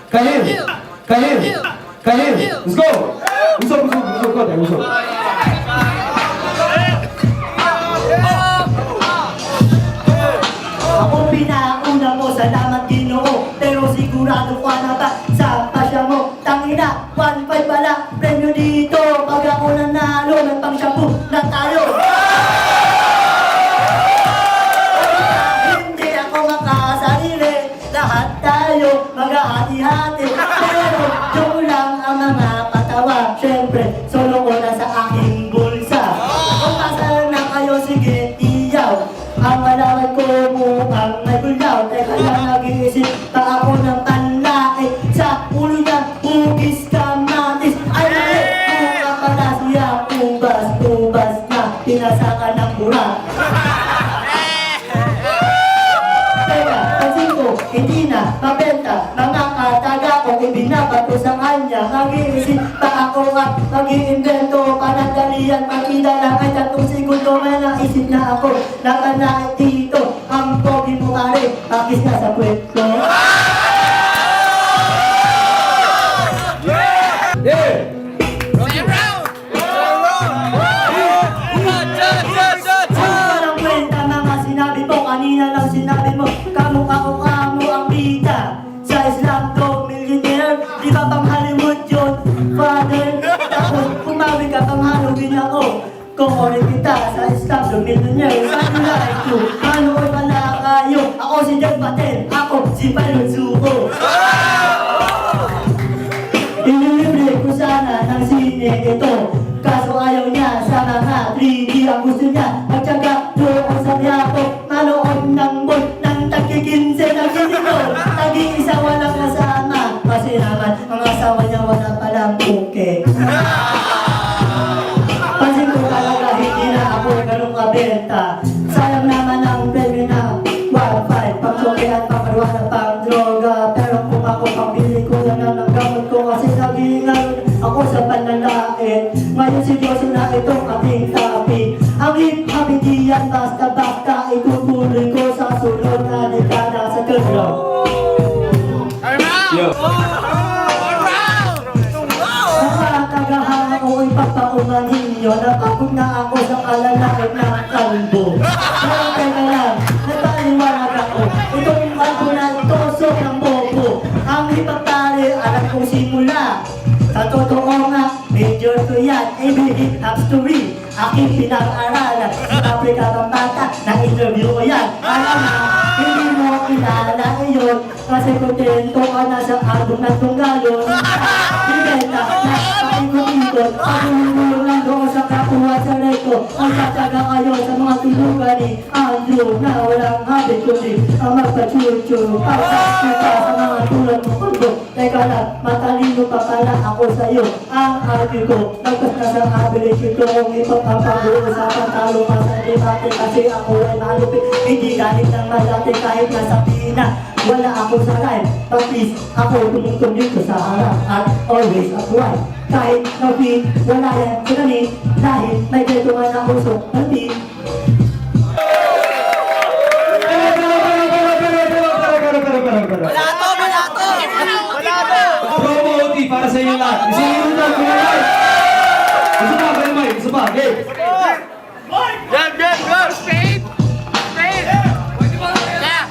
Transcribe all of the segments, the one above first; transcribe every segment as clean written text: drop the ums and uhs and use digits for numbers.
Kahil! Kahil! Kahil! Let's go! Usap ka tayo, usap. Ako pinauna mo, salamat Ginoo. Pero sigurado ka na ba sa pasya mo? Tangina, 1.5 pala, premyo dito. Pag ako nanalo, ng pang shampoo na tayo. Hindi ako makasarili, lahat tayo maghahati-hati. Pero joke lang ang mga patawa. Siyempre, solo ko na sa aking bulsa. Kung kasal na kayo, sige, iyaw. Ang malawat ko mukhang may gulaw. Teka lang, nag-iisip pa ako ng panlait. Sa ulo niya, hugis kamatis. Ay, mali, mukha pala siya. Ubas na, pinasakan ng mura. Teka, pansin ko, hindi na mabenta. Mga kataga ko, ibinabato sa kanya. Mag-iisip pa ako at mag-iimbento. Panandalian, makita lang ay 3 segundo. May naisip na ako, nakanain dito. Ang pogi mo pare, pakis na sa kwento. Yeah! Parang kwenta mga sinabi mo, kanina lang sinabi mo. Kamukha ko kamo ang bida sa Islam Dog Millionaire. Di ba pang Hollywood yun, father? Tapos kumawi ka pang Halloween ako. Kukurin kita sa Islam Dog Millionaire. Sabi na ito, manood pala kayo. Ako si Jack Patel, ako si Pilot Suko. Ililibre ko sana ng sine ito. Kaso ayaw niya sa mga 3D. Ang gusto niya magtyaga doon sa Quiapo. Manood ng boy ng tagi-15 ng ginito. Tagi-isa walang kasama. Kasi naman ang asawa niya wala palang buke. Pansin ko talaga hindi na ako ganun kabenta. Sayang naman ang premyo na 1.5. Pang-choke at pang-arwana, pang-droga. Pero kung ako pambili ko na lang ng gamot ko. Kasi nag-iingal ako sa panlalait. Ngayon seryoso na itong ating topic. Ang hip-hop hindi yan basta-basta. Itutuloy ko sa sunod na dekada sa club. Yo! Nakakagahan ako ipapaumanin nyo. Napagod na ako sa kalalakit ng kalbo. Pero teka lang, nataliwanag ako. Itong kalbo na tosok ng bobo. Ang hip-hop pare, alam kong simula. Sa totoo nga, major ko yan. Hip hop story, aking pinag-aralan. Sa Africa ng bata, na-interview ko yan. Alam na, hindi mo kilala iyon. Kasi kontento ka na sa album ng tunggalon. Ibenta na paikot-ikot. Pag-ulong lang doon sa kapuha sa reko. Ang tataga kayo sa mga tulugan ni Andrew na walang habit kundi ang magpa-chuchu. Pagkakita sa mga tulad mo kundo. Teka lang, matalino pa pala ako sa'yo. Ang argue ko, nagpas na sa ability ko. Kung ipapapag-uusapan talo pa sa debate. Kasi ako ay malupit. Hindi galit ng malati kahit nasa pina. Wala ako sa life, but please, ako tumutong dito sa harap at always upright. Kahit na-fit, wala yan sa galit, dahil may detuman ang puso, hindi. Promo para sa inyo lahat. Isingin mo lang, kumulay! Isa pa, game! Spade! Spade! Yeah!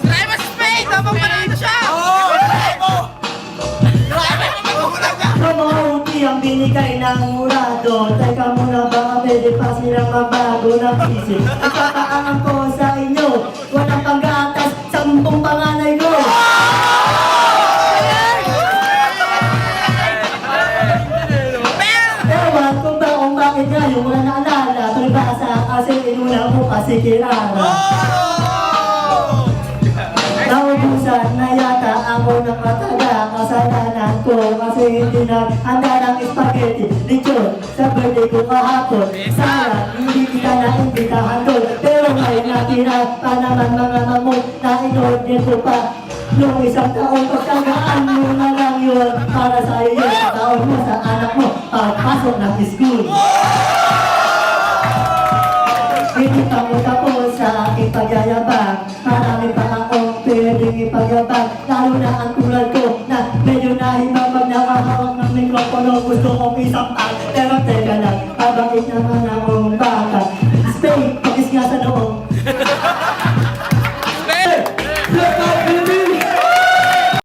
Try mo si Spade! Habang manalo siya! Promote ang binigay ng murado. Teka muna, baka pwede pa silang mabago ng isip. Ipataangan ko sa inyo, walang panggatas, 10 panganay ko. Ewan ko ba kung bakit ngayon wala naalala. Tulbasa kasi inuna mo kasi kirara. Naubusan na yata ako ng mataga. Kasalanan ko kasi hindi na handa ng spaghetti lechon sa birthday ko kahapon. Sana hindi kita na-imbitahan doon. Pero may natira pa naman mga mamot na in-order ko pa. Noong isang taon, pagkagaan mo na lang yun para sa iyo. Taon mo sa anak mo pagpasok ng school. Hindi pa mo tapos sa aking pagyayabang. Marami pa akong pwedeng ipagyabang. Lalo na ang tulad ko na gusto kong isang tag. Pero teka lang, mabait naman akong